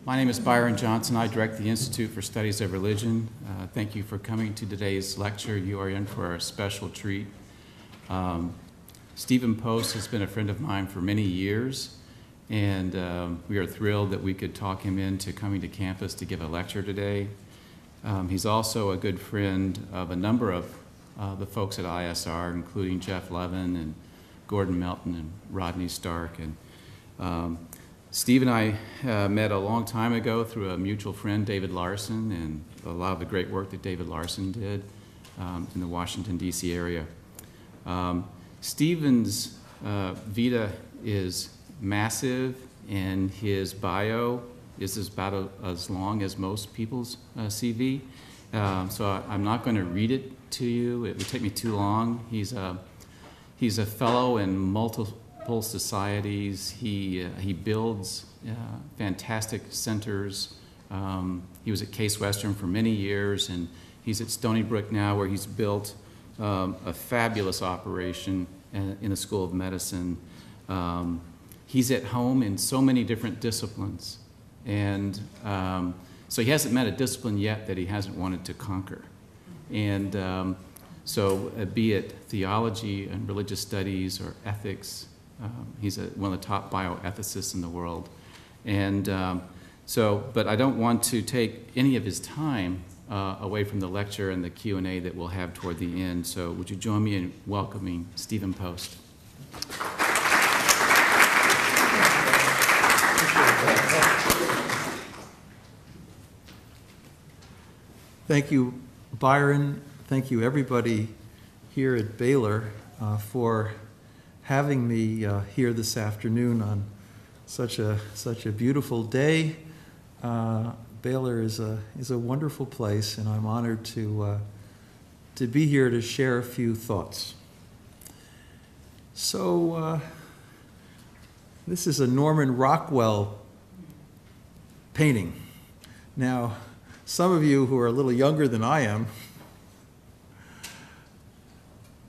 My name is Byron Johnson. I direct the Institute for Studies of Religion. Thank you for coming to today's lecture. You are in for a special treat. Stephen Post has been a friend of mine for many years, and we are thrilled that we could talk him into coming to campus to give a lecture today. He's also a good friend of a number of the folks at ISR, including Jeff Levin and Gordon Melton and Rodney Stark. And Steve and I met a long time ago through a mutual friend, David Larson, and a lot of the great work that David Larson did in the Washington, D.C. area. Stephen's vita is massive, and his bio is about as long as most people's CV. So I'm not going to read it to you. It would take me too long. He's a fellow in multiple societies. He builds fantastic centers. He was at Case Western for many years, and he's at Stony Brook now, where he's built a fabulous operation in the School of Medicine. He's at home in so many different disciplines, and so he hasn't met a discipline yet that he hasn't wanted to conquer. And so be it theology and religious studies or ethics, he's one of the top bioethicists in the world. And but I don't want to take any of his time away from the lecture and the Q&A that we'll have toward the end. So would you join me in welcoming Stephen Post? Thank you, Byron. Thank you, everybody here at Baylor, for having me here this afternoon on such a beautiful day. Baylor is a wonderful place, and I'm honored to be here to share a few thoughts. So this is a Norman Rockwell painting. Now, some of you who are a little younger than I am,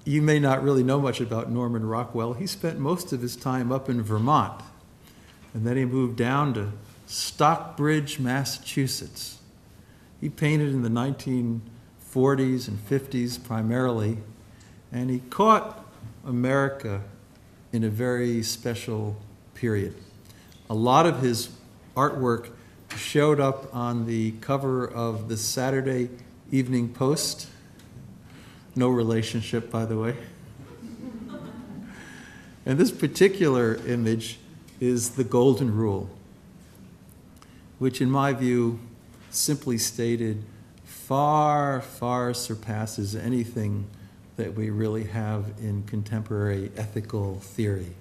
you may not really know much about Norman Rockwell. He spent most of his time up in Vermont, and then he moved down to Stockbridge, Massachusetts. He painted in the 1940s and 50s primarily, and he caught America in a very special period. A lot of his artwork showed up on the cover of the Saturday Evening Post. No relationship, by the way. And this particular image is the Golden Rule, which in my view, simply stated, far, far surpasses anything that we really have in contemporary ethical theory.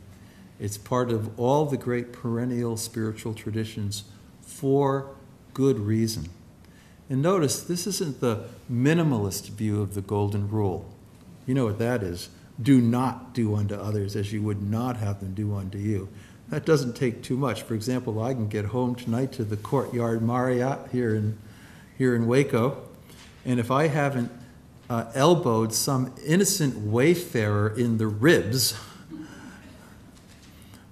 It's part of all the great perennial spiritual traditions for good reason. And notice, this isn't the minimalist view of the Golden Rule. You know what that is. Do not do unto others as you would not have them do unto you. That doesn't take too much. For example, I can get home tonight to the Courtyard Marriott here in Waco, and if I haven't elbowed some innocent wayfarer in the ribs,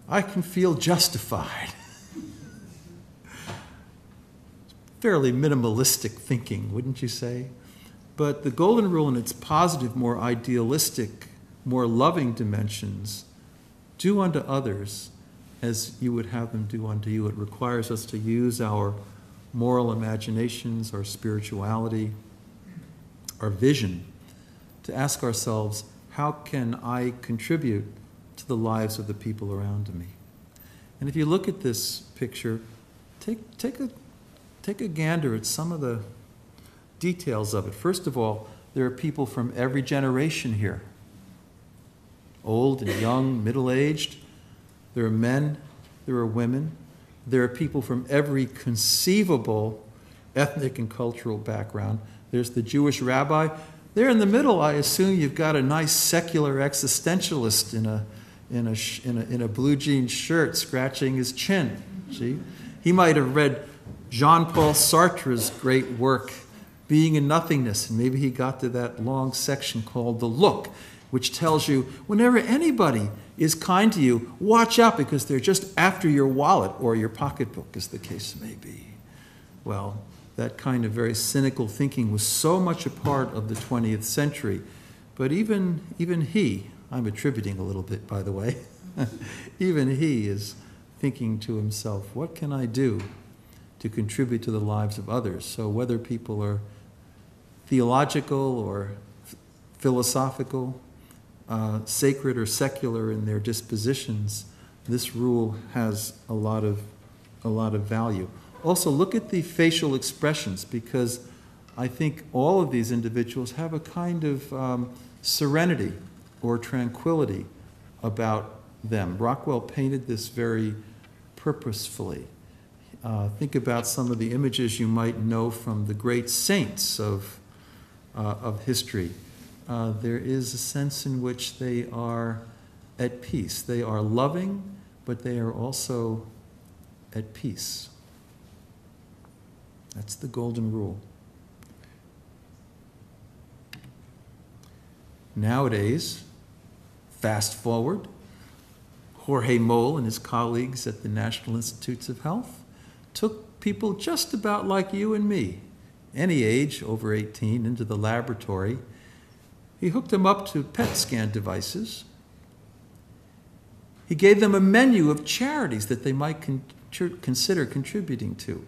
I can feel justified. Fairly minimalistic thinking, wouldn't you say? But the Golden Rule in its positive, more idealistic, more loving dimensions, do unto others as you would have them do unto you. It requires us to use our moral imaginations, our spirituality, our vision, to ask ourselves, how can I contribute to the lives of the people around me? And if you look at this picture, take a gander at some of the details of it. First of all, there are people from every generation here. Old and young, middle-aged. There are men, there are women. There are people from every conceivable ethnic and cultural background. There's the Jewish rabbi. There in the middle, I assume you've got a nice secular existentialist in a blue jean shirt scratching his chin. See? He might have read Jean-Paul Sartre's great work, Being in Nothingness, and maybe he got to that long section called The Look, which tells you whenever anybody is kind to you, watch out because they're just after your wallet or your pocketbook, as the case may be. Well, that kind of very cynical thinking was so much a part of the 20th century. But even he, I'm attributing a little bit, by the way, even he is thinking to himself, what can I do to contribute to the lives of others? So whether people are theological or philosophical, sacred or secular in their dispositions, this rule has a lot of value. Also, look at the facial expressions, because I think all of these individuals have a kind of serenity or tranquility about them. Rockwell painted this very purposefully. Think about some of the images you might know from the great saints of history. There is a sense in which they are at peace. They are loving, but they are also at peace. That's the golden rule. Nowadays, fast forward, Jorge Moll and his colleagues at the National Institutes of Health took people just about like you and me, any age, over 18, into the laboratory. He hooked them up to PET scan devices. He gave them a menu of charities that they might consider contributing to.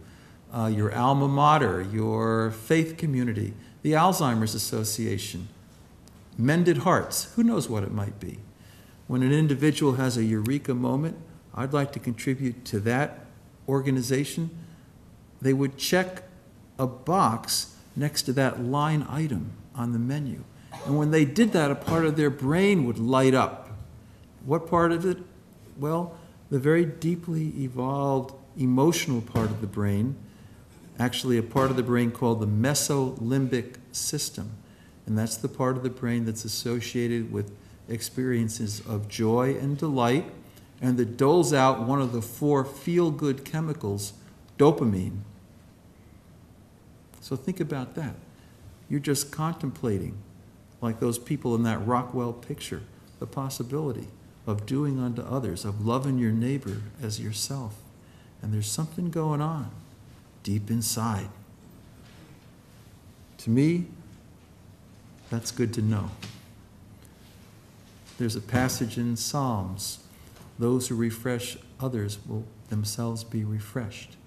Your alma mater, your faith community, the Alzheimer's Association, Mended Hearts, who knows what it might be. When an individual has a eureka moment, I'd like to contribute to that organization, they would check a box next to that line item on the menu. And when they did that, a part of their brain would light up. What part of it? Well, the very deeply evolved emotional part of the brain, actually a part of the brain called the mesolimbic system. And that's the part of the brain that's associated with experiences of joy and delight, and that doles out one of the 4 feel-good chemicals, dopamine. So think about that. You're just contemplating, like those people in that Rockwell picture, the possibility of doing unto others, of loving your neighbor as yourself. And there's something going on deep inside. To me, that's good to know. There's a passage in Psalms, those who refresh others will themselves be refreshed.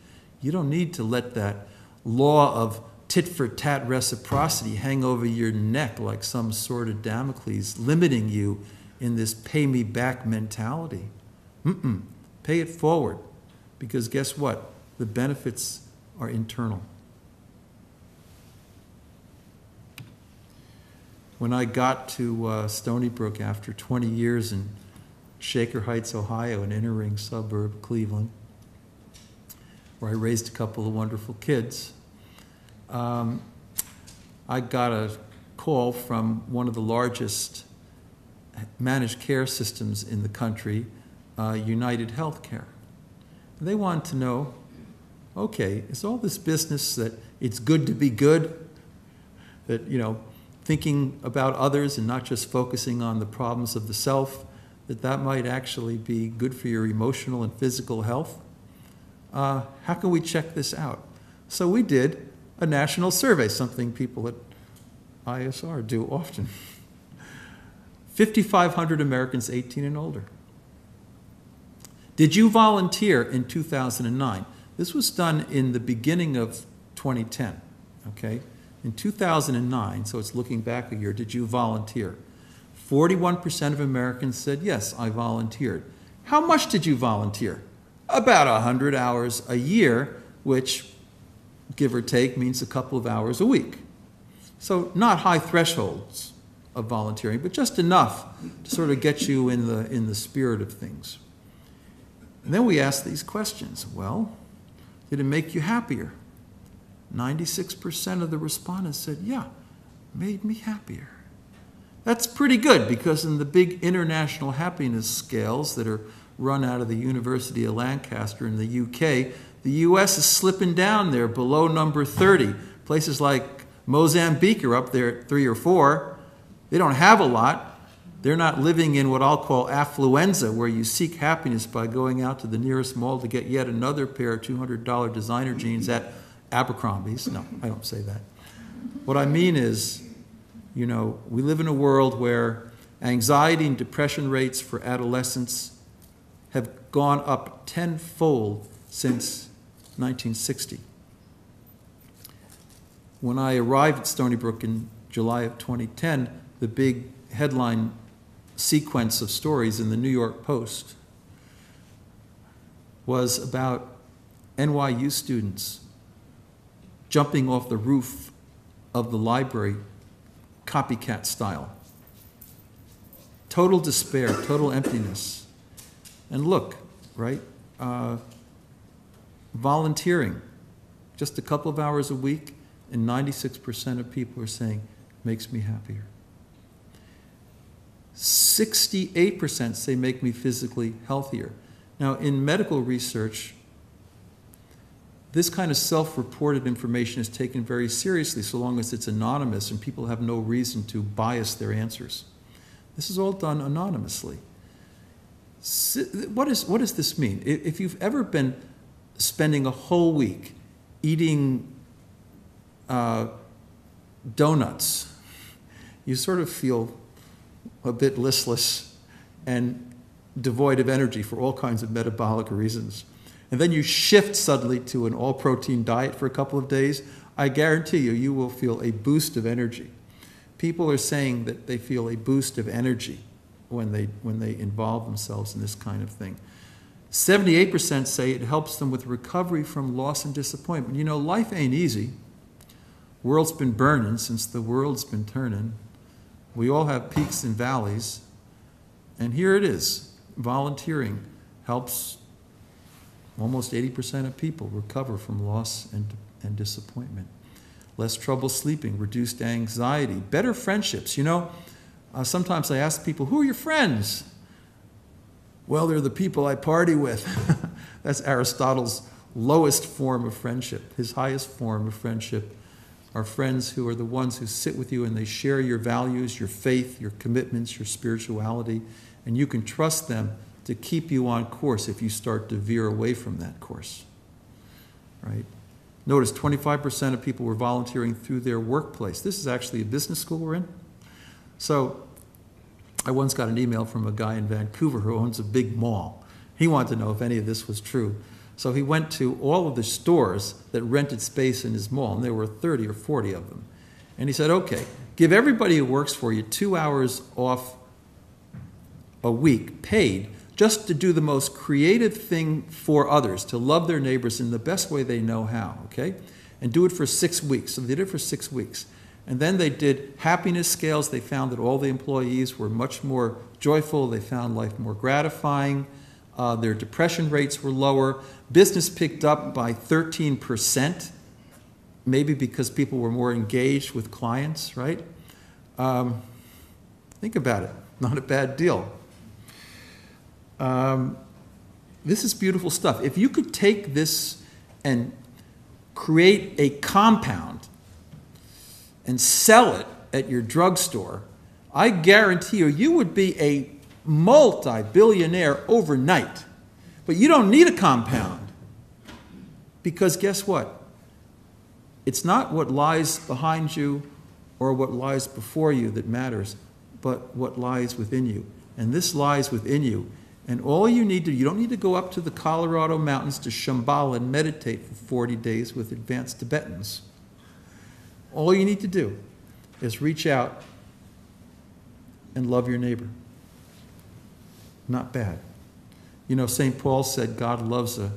You don't need to let that law of tit-for-tat reciprocity hang over your neck like some sword of Damocles, limiting you in this pay-me-back mentality. Pay it forward, because guess what? The benefits are internal. When I got to Stony Brook after 20 years in Shaker Heights, Ohio, an inner-ring suburb of Cleveland, where I raised a couple of wonderful kids, I got a call from one of the largest managed care systems in the country, United Healthcare. And they wanted to know, okay, is all this business that it's good to be good, that, you know, thinking about others and not just focusing on the problems of the self, that might actually be good for your emotional and physical health? How can we check this out? So we did a national survey, something people at ISR do often. 5,500 Americans 18 and older. Did you volunteer in 2009? This was done in the beginning of 2010, okay? In 2009, so it's looking back a year, did you volunteer? 41% of Americans said, yes, I volunteered. How much did you volunteer? About 100 hours a year, which, give or take, means a couple of hours a week. So not high thresholds of volunteering, but just enough to sort of get you in the spirit of things. And then we asked these questions. Well, did it make you happier? 96% of the respondents said, yeah, made me happier. That's pretty good, because in the big international happiness scales that are run out of the University of Lancaster in the UK, the US is slipping down there below number 30. Places like Mozambique are up there at 3 or 4. They don't have a lot, They're not living in what I'll call affluenza, where you seek happiness by going out to the nearest mall to get yet another pair of $200 designer jeans at Abercrombie's. No, I don't say that. What I mean is, you know, we live in a world where anxiety and depression rates for adolescents have gone up tenfold since 1960. When I arrived at Stony Brook in July of 2010, the big headline sequence of stories in the New York Post was about NYU students jumping off the roof of the library, copycat style. Total despair, total emptiness. And look, right, volunteering, just a couple of hours a week, and 96% of people are saying, makes me happier. 68% say make me physically healthier. Now, in medical research, this kind of self-reported information is taken very seriously so long as it's anonymous and people have no reason to bias their answers. This is all done anonymously. What does this mean? If you've ever been spending a whole week eating donuts, you sort of feel a bit listless and devoid of energy for all kinds of metabolic reasons. And then you shift suddenly to an all-protein diet for a couple of days, I guarantee you, you will feel a boost of energy. People are saying that they feel a boost of energy when they involve themselves in this kind of thing. 78% say it helps them with recovery from loss and disappointment. You know, life ain't easy. World's been burning since the world's been turning. We all have peaks and valleys. And here it is. Volunteering helps almost 80% of people recover from loss and disappointment. Less trouble sleeping, reduced anxiety, better friendships. You know, sometimes I ask people, who are your friends? Well, they're the people I party with. That's Aristotle's lowest form of friendship. His highest form of friendship are friends who are the ones who sit with you and they share your values, your faith, your commitments, your spirituality, and you can trust them to keep you on course if you start to veer away from that course, right? Notice 25% of people were volunteering through their workplace. This is actually a business school we're in. So I once got an email from a guy in Vancouver who owns a big mall. He wanted to know if any of this was true. So he went to all of the stores that rented space in his mall, and there were 30 or 40 of them. And he said, okay, give everybody who works for you 2 hours off a week, paid, just to do the most creative thing for others, to love their neighbors in the best way they know how, okay? And do it for 6 weeks. So they did it for 6 weeks. And then they did happiness scales. They found that all the employees were much more joyful. They found life more gratifying. Their depression rates were lower. Business picked up by 13%, maybe because people were more engaged with clients, right? Think about it. Not a bad deal. This is beautiful stuff. If you could take this and create a compound and sell it at your drugstore, I guarantee you, you would be a multi-billionaire overnight. But you don't need a compound. Because guess what? It's not what lies behind you or what lies before you that matters, but what lies within you. And this lies within you. And all you need to, you don't need to go up to the Colorado mountains to Shambhala and meditate for 40 days with advanced Tibetans. All you need to do is reach out and love your neighbor. Not bad. You know, St. Paul said God loves a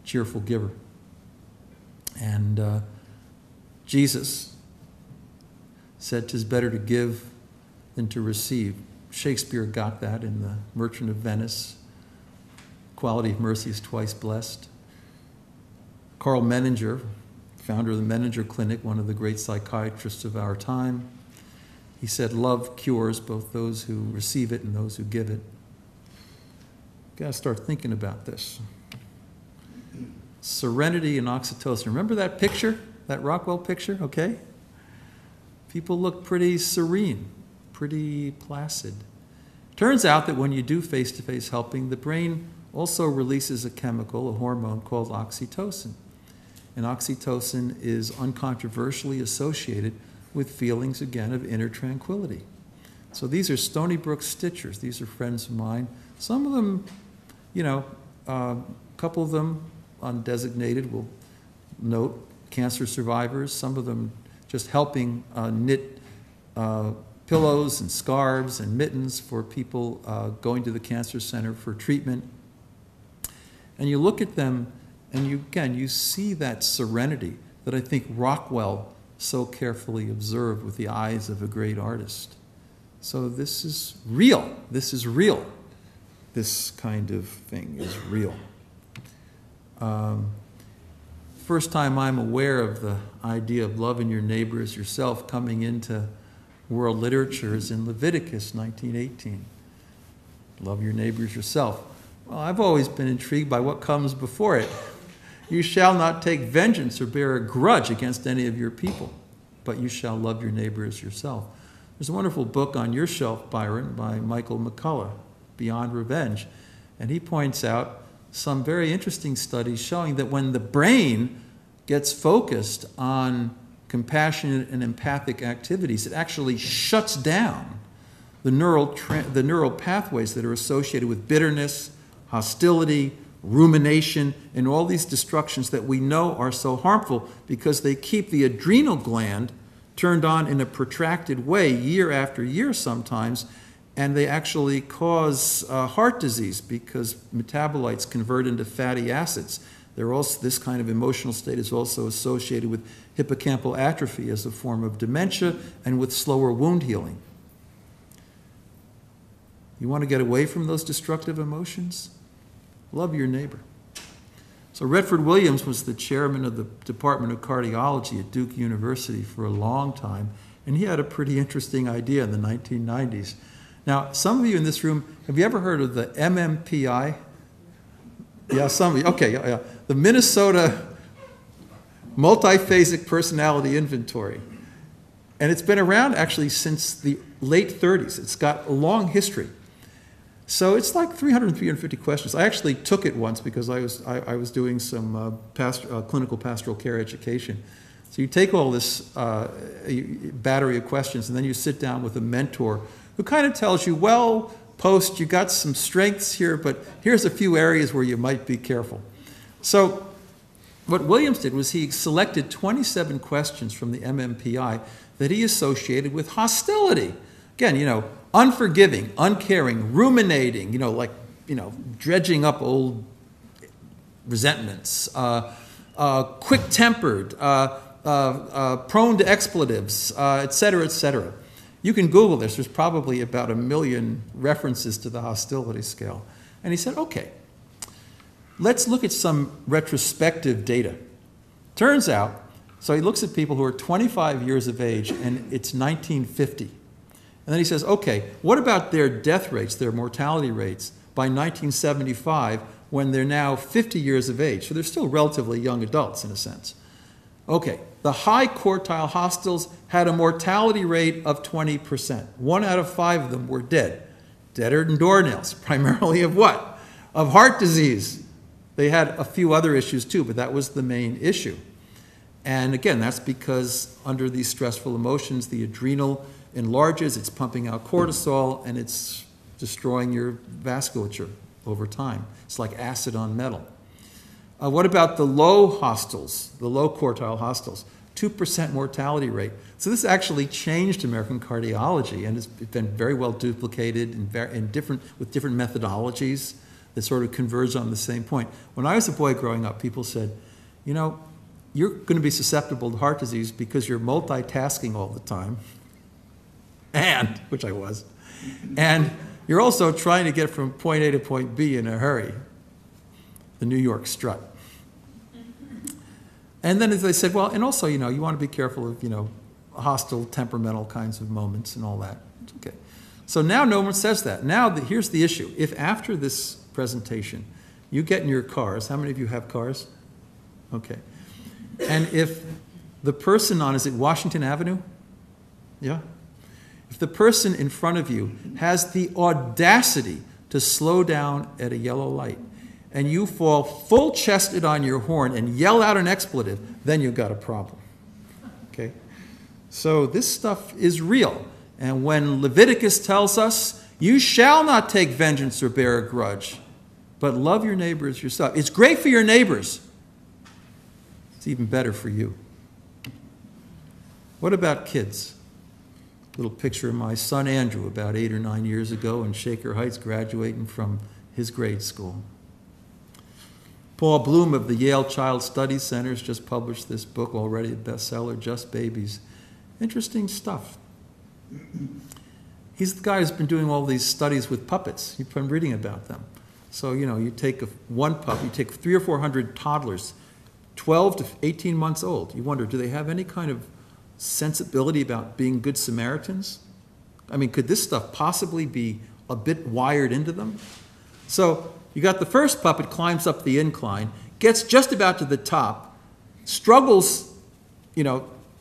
cheerful giver. And Jesus said 'tis better to give than to receive. Shakespeare got that in The Merchant of Venice. Quality of mercy is twice blessed. Carl Menninger, founder of the Menninger Clinic, one of the great psychiatrists of our time, he said, love cures both those who receive it and those who give it. You've got to start thinking about this. Serenity and oxytocin. Remember that picture, that Rockwell picture, okay? People look pretty serene, pretty placid. Turns out that when you do face-to-face helping, the brain also releases a chemical, a hormone called oxytocin. And oxytocin is uncontroversially associated with feelings, again, of inner tranquility. So these are Stony Brook Stitchers. These are friends of mine. Some of them, a couple of them undesignated will note cancer survivors. Some of them just helping knit pillows and scarves and mittens for people going to the cancer center for treatment. And you look at them, and you see that serenity that I think Rockwell so carefully observed with the eyes of a great artist. So this is real. This is real. This kind of thing is real. First time I'm aware of the idea of loving your neighbor as yourself coming into world literature is in Leviticus 19:18. Love your neighbor as yourself. Well, I've always been intrigued by what comes before it. You shall not take vengeance or bear a grudge against any of your people, but you shall love your neighbor as yourself. There's a wonderful book on your shelf, Byron, by Michael McCullough, Beyond Revenge. And he points out some very interesting studies showing that when the brain gets focused on compassionate and empathic activities, it actually shuts down the neural pathways that are associated with bitterness, hostility, rumination, and all these destructions that we know are so harmful because they keep the adrenal gland turned on in a protracted way year after year sometimes, and they actually cause heart disease because metabolites convert into fatty acids. This kind of emotional state is also associated with hippocampal atrophy as a form of dementia and with slower wound healing. You want to get away from those destructive emotions? Love your neighbor. So Redford Williams was the chairman of the Department of Cardiology at Duke University for a long time, and he had a pretty interesting idea in the 1990s. Now, some of you in this room, have you ever heard of the MMPI? Yeah, some of you. Okay, yeah. The Minnesota Multiphasic Personality Inventory. And it's been around actually since the late 30s. It's got a long history. So it's like 300, 350 questions. I actually took it once because I was doing some clinical pastoral care education. So you take all this battery of questions, and then you sit down with a mentor who kind of tells you, well, Post, you got some strengths here, but here's a few areas where you might be careful. So what Williams did was he selected 27 questions from the MMPI that he associated with hostility. Again, unforgiving, uncaring, ruminating, dredging up old resentments, quick-tempered, prone to expletives, et cetera, et cetera. You can Google this. There's probably about 1 million references to the hostility scale. And he said, okay, let's look at some retrospective data. Turns out, so he looks at people who are 25 years of age, and it's 1950. And then he says, okay, what about their death rates, their mortality rates, by 1975 when they're now 50 years of age? So they're still relatively young adults in a sense. Okay, the high quartile hostiles had a mortality rate of 20%. 1 out of 5 of them were dead. Deader than doornails, primarily of what? Of heart disease. They had a few other issues too, but that was the main issue. And again, that's because under these stressful emotions, the adrenal enlarges, it's pumping out cortisol, and it's destroying your vasculature over time. It's like acid on metal. What about the low hostiles, the low quartile hostiles? 2% mortality rate. So this actually changed American cardiology, and it's been very well duplicated with different methodologies that sort of converge on the same point. When I was a boy growing up, people said, you're going to be susceptible to heart disease because you're multitasking all the time, which I was, and you're also trying to get from point A to point B in a hurry. The New York strut. And then as they said, well, and also, you want to be careful of, hostile, temperamental kinds of moments and all that. It's okay. So now no one says that. Now here's the issue. If after this presentation you get in your cars, how many of you have cars? Okay. And if the person on, is it Washington Avenue? Yeah? If the person in front of you has the audacity to slow down at a yellow light, and you fall full-chested on your horn and yell out an expletive, then you've got a problem. Okay? So this stuff is real. And when Leviticus tells us, you shall not take vengeance or bear a grudge, but love your neighbors yourself. It's great for your neighbors. It's even better for you. What about kids? Little picture of my son Andrew about 8 or 9 years ago in Shaker Heights, graduating from his grade school. Paul Bloom of the Yale Child Studies Center has just published this book, already a bestseller, Just Babies. Interesting stuff. He's the guy who's been doing all these studies with puppets. You've been reading about them. So, you take one pup, you take 300 or 400 toddlers, 12 to 18 months old. You wonder, do they have any kind of sensibility about being good Samaritans? I mean, could this stuff possibly be a bit wired into them? So you got the first puppet, climbs up the incline, gets just about to the top, struggles,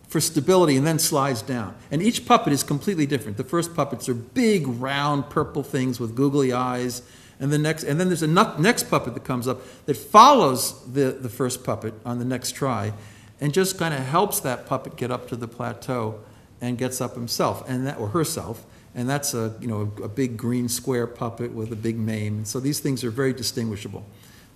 for stability, and then slides down. And each puppet is completely different. The first puppets are big, round, purple things with googly eyes. And then there's a next puppet that comes up that follows the first puppet on the next try and just kind of helps that puppet get up to the plateau and gets up himself or herself. And that's a big green square puppet with a big mane. So these things are very distinguishable.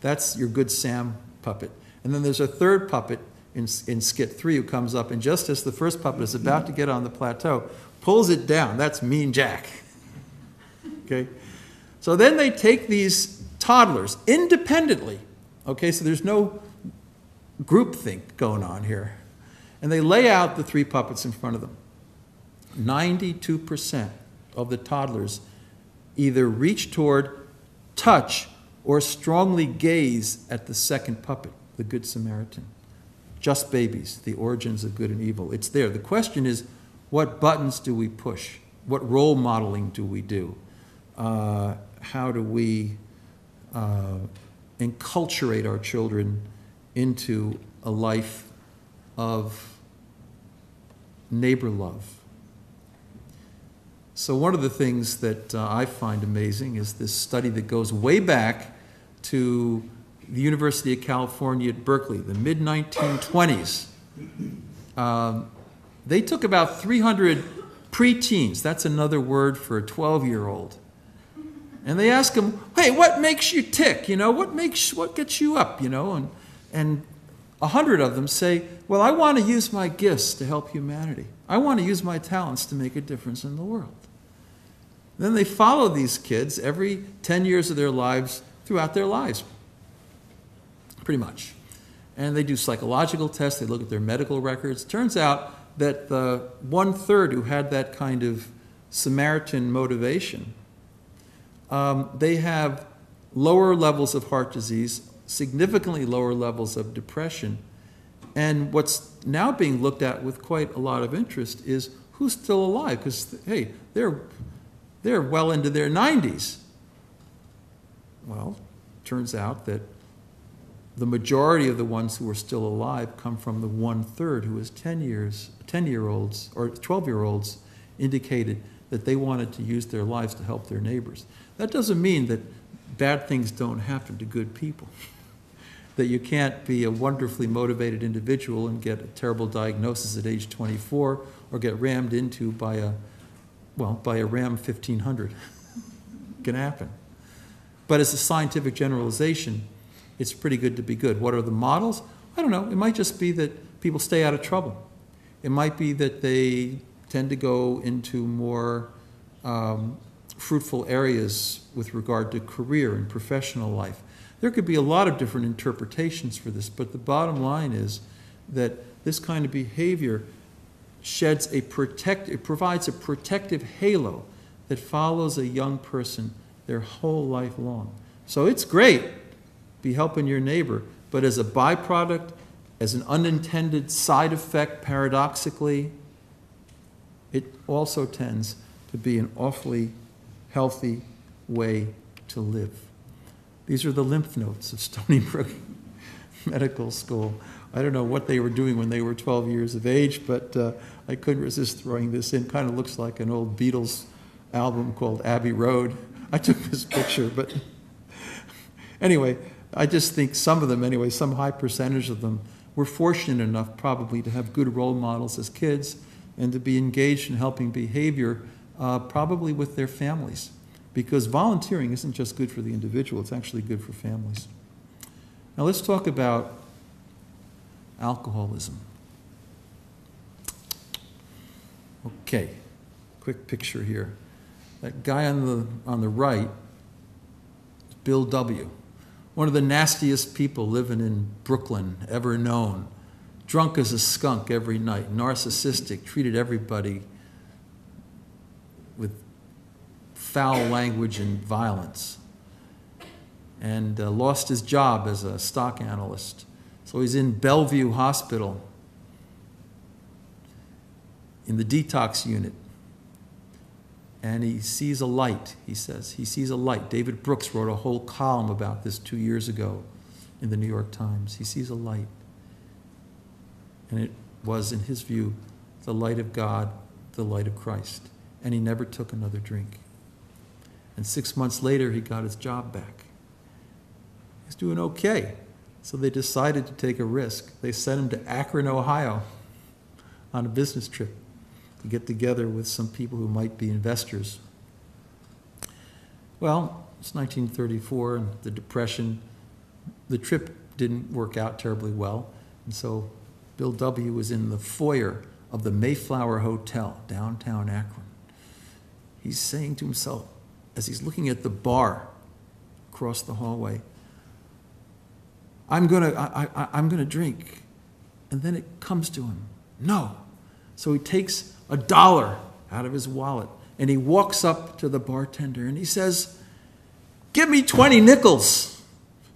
That's your good Sam puppet. And then there's a third puppet in skit 3 who comes up, and just as the first puppet is about to get on the plateau, pulls it down. That's Mean Jack. Okay? So then they take these toddlers independently. Okay, so there's no groupthink going on here. And they lay out the 3 puppets in front of them. 92% of the toddlers either reach toward, touch, or strongly gaze at the second puppet, the Good Samaritan. Just Babies, The Origins of Good and Evil. It's there. The question is, what buttons do we push? What role modeling do we do? How do we enculturate our children into a life of neighbor love? So one of the things that I find amazing is this study that goes way back to the University of California at Berkeley, the mid-1920s. They took about 300 preteens, that's another word for a 12-year-old, and they asked them, hey, what makes you tick? What gets you up? And 100 of them say, well, I want to use my gifts to help humanity. I want to use my talents to make a difference in the world. Then they follow these kids every 10 years of their lives, throughout their lives, pretty much. And they do psychological tests, they look at their medical records. Turns out that the 1/3 who had that kind of Samaritan motivation, they have lower levels of heart disease, significantly lower levels of depression. And what's now being looked at with quite a lot of interest is who's still alive, because, hey, they're well into their 90s. Well, turns out that the majority of the ones who are still alive come from the 1/3 who is 10-year-olds or 12-year-olds indicated that they wanted to use their lives to help their neighbors. That doesn't mean that bad things don't happen to good people. That you can't be a wonderfully motivated individual and get a terrible diagnosis at age 24 or get rammed into by a Ram 1500. It can happen. But as a scientific generalization, it's pretty good to be good. What are the models? I don't know. It might just be that people stay out of trouble. It might be that they tend to go into more fruitful areas with regard to career and professional life. There could be a lot of different interpretations for this, but the bottom line is that this kind of behavior provides a protective halo that follows a young person their whole life long. So it's great, be helping your neighbor, but as a byproduct, as an unintended side effect, paradoxically, it also tends to be an awfully healthy way to live. These are the lymph nodes of Stony Brook Medical School. I don't know what they were doing when they were 12 years of age, but I couldn't resist throwing this in. Kind of looks like an old Beatles album called Abbey Road. I took this picture, but anyway, I just think some of them, anyway, some high percentage of them, were fortunate enough probably to have good role models as kids and to be engaged in helping behavior, probably with their families. Because volunteering isn't just good for the individual, it's actually good for families. Now let's talk about alcoholism. Okay, quick picture here. That guy on the right is Bill W., one of the nastiest people living in Brooklyn ever known. Drunk as a skunk every night, narcissistic, treated everybody with foul language and violence, and lost his job as a stock analyst. So he's in Bellevue Hospital in the detox unit, and he sees a light, he says. He sees a light. David Brooks wrote a whole column about this 2 years ago in the New York Times. He sees a light, and it was, in his view, the light of God, the light of Christ, and he never took another drink. And 6 months later, he got his job back. He's doing okay. So they decided to take a risk. They sent him to Akron, Ohio on a business trip to get together with some people who might be investors. Well, it's 1934 and the Depression. The trip didn't work out terribly well. And so Bill W. was in the foyer of the Mayflower Hotel, downtown Akron. He's saying to himself, as he's looking at the bar across the hallway, I'm gonna drink. And then it comes to him, no. So he takes $1 out of his wallet and he walks up to the bartender and he says, give me 20 nickels.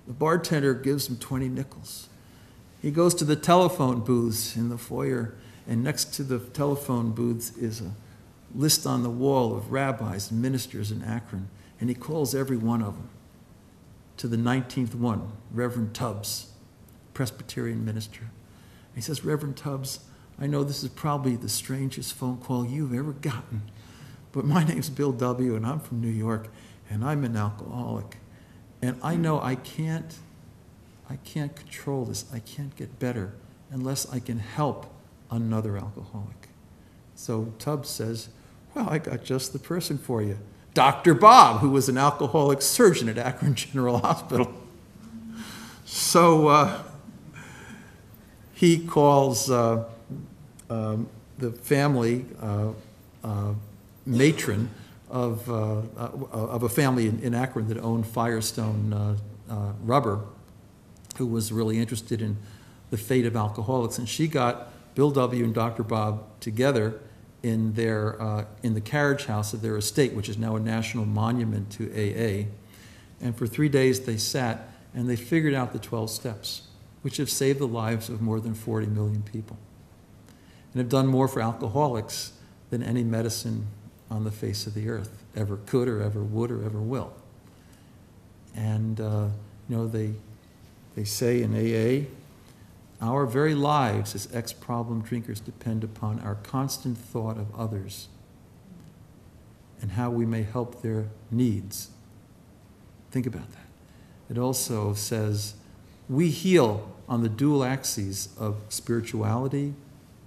The bartender gives him 20 nickels. He goes to the telephone booths in the foyer, and next to the telephone booths is a list on the wall of rabbis and ministers in Akron, and he calls every one of them. To the 19th one, Reverend Tubbs, Presbyterian minister. He says, Reverend Tubbs, I know this is probably the strangest phone call you've ever gotten, but my name's Bill W. and I'm from New York, and I'm an alcoholic. And I know I can't control this. I can't get better unless I can help another alcoholic. So Tubbs says, well, I got just the person for you. Dr. Bob, who was an alcoholic surgeon at Akron General Hospital. So he calls the family matron of a family in Akron that owned Firestone Rubber, who was really interested in the fate of alcoholics. And she got Bill W. and Dr. Bob together in the carriage house of their estate, which is now a national monument to AA. And for 3 days they sat and they figured out the 12 steps, which have saved the lives of more than 40 million people and have done more for alcoholics than any medicine on the face of the earth ever could or ever would or ever will. And they say in AA, our very lives as ex-problem drinkers depend upon our constant thought of others and how we may help their needs. Think about that. It also says we heal on the dual axes of spirituality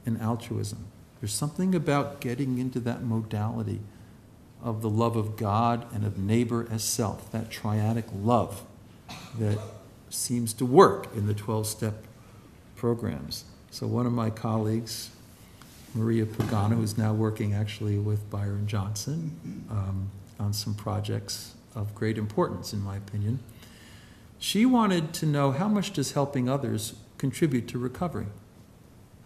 and altruism. There's something about getting into that modality of the love of God and of neighbor as self, that triadic love that seems to work in the 12-step programs. So one of my colleagues, Maria Pagano, who's now working actually with Byron Johnson on some projects of great importance, in my opinion, she wanted to know how much does helping others contribute to recovery.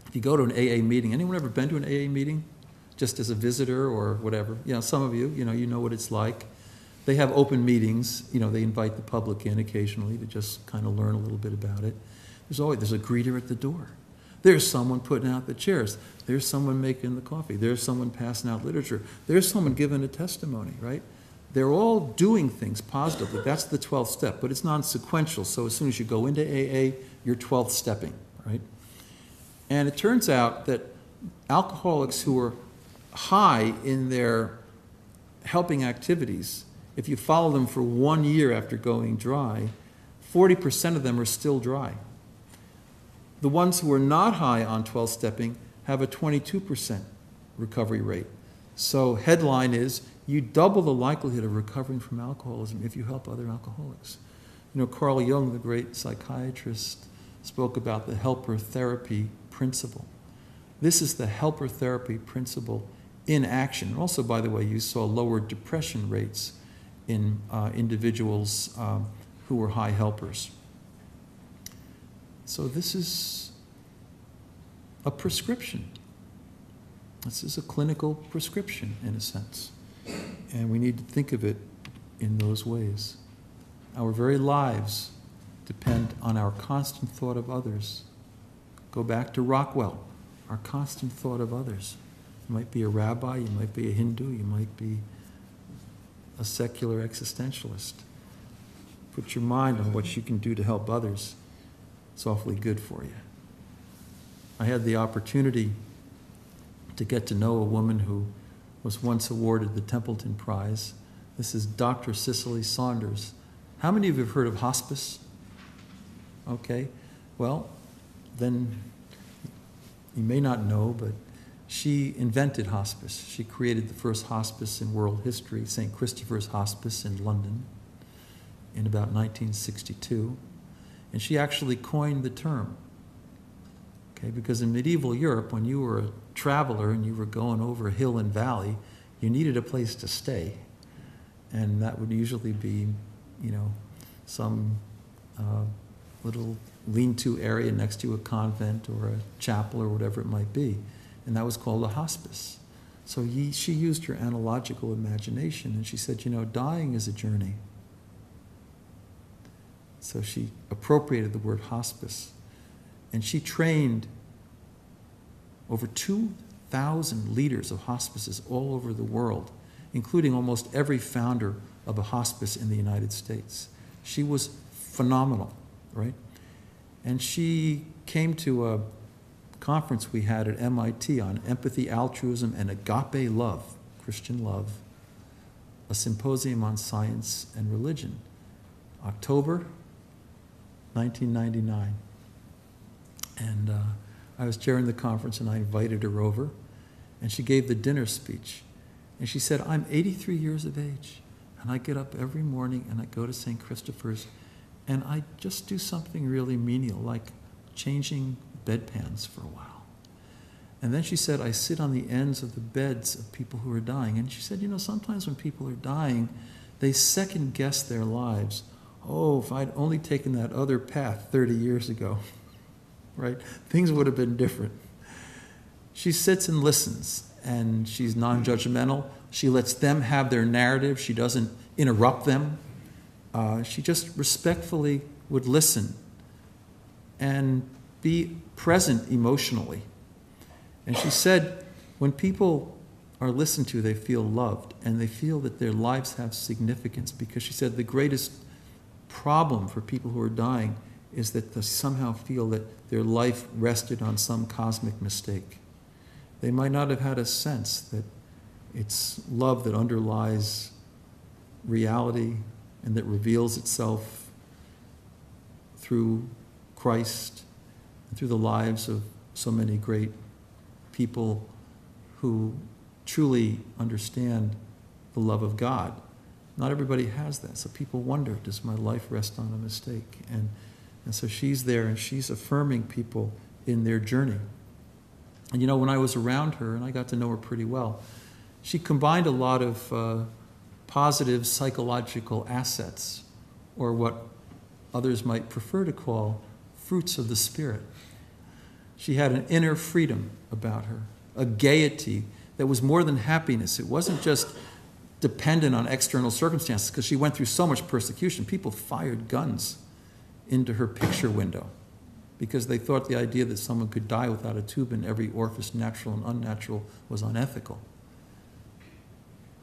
If you go to an AA meeting, anyone ever been to an AA meeting? Just as a visitor or whatever? You know, some of you, you know what it's like. They have open meetings, they invite the public in occasionally to just kind of learn a little bit about it. There's a greeter at the door. There's someone putting out the chairs. There's someone making the coffee. There's someone passing out literature. There's someone giving a testimony, right? They're all doing things positively. That's the 12th step, but it's non-sequential. So as soon as you go into AA, you're 12th stepping, right? And it turns out that alcoholics who are high in their helping activities, if you follow them for 1 year after going dry, 40% of them are still dry. The ones who are not high on 12-stepping have a 22% recovery rate. So headline is, you double the likelihood of recovering from alcoholism if you help other alcoholics. You know, Carl Jung, the great psychiatrist, spoke about the helper therapy principle. This is the helper therapy principle in action. Also, by the way, you saw lower depression rates in individuals who were high helpers. So this is a prescription. This is a clinical prescription, in a sense. And we need to think of it in those ways. Our very lives depend on our constant thought of others. Go back to Rockwell, our constant thought of others. You might be a rabbi, you might be a Hindu, you might be a secular existentialist. Put your mind on what you can do to help others. It's awfully good for you. I had the opportunity to get to know a woman who was once awarded the Templeton Prize. This is Dr. Cicely Saunders. How many of you have heard of hospice? Okay, well, then you may not know, but she invented hospice. She created the first hospice in world history, St. Christopher's Hospice in London, in about 1962. And she actually coined the term. Okay, because in medieval Europe, when you were a traveler and you were going over hill and valley, you needed a place to stay. And that would usually be, you know, some little lean-to area next to a convent or a chapel or whatever it might be. And that was called a hospice. So she used her analogical imagination, and she said, you know, dying is a journey. So she appropriated the word hospice. And she trained over 2,000 leaders of hospices all over the world, including almost every founder of a hospice in the United States. She was phenomenal, right? And she came to a conference we had at MIT on empathy, altruism, and agape love, Christian love, a symposium on science and religion, October 1999. And I was chairing the conference, and I invited her over, and she gave the dinner speech. And she said, I'm 83 years of age, and I get up every morning, and I go to St. Christopher's, and I just do something really menial, like changing bedpans for a while. And then she said, I sit on the ends of the beds of people who are dying. And she said, you know, sometimes when people are dying, they second guess their lives. Oh, if I'd only taken that other path 30 years ago, right? Things would have been different. She sits and listens, and she's non-judgmental. She lets them have their narrative. She doesn't interrupt them. She just respectfully would listen and be present emotionally. And she said, when people are listened to, they feel loved, and they feel that their lives have significance, because she said the greatest problem for people who are dying is that they somehow feel that their life rested on some cosmic mistake. They might not have had a sense that it's love that underlies reality and that reveals itself through Christ and through the lives of so many great people who truly understand the love of God. Not everybody has that, so people wonder, does my life rest on a mistake? And so she's there, and she's affirming people in their journey. And you know, when I was around her, and I got to know her pretty well, she combined a lot of positive psychological assets, or what others might prefer to call fruits of the Spirit. She had an inner freedom about her, a gaiety that was more than happiness. It wasn't just dependent on external circumstances, because she went through so much persecution. People fired guns into her picture window because they thought the idea that someone could die without a tube in every orifice, natural and unnatural, was unethical.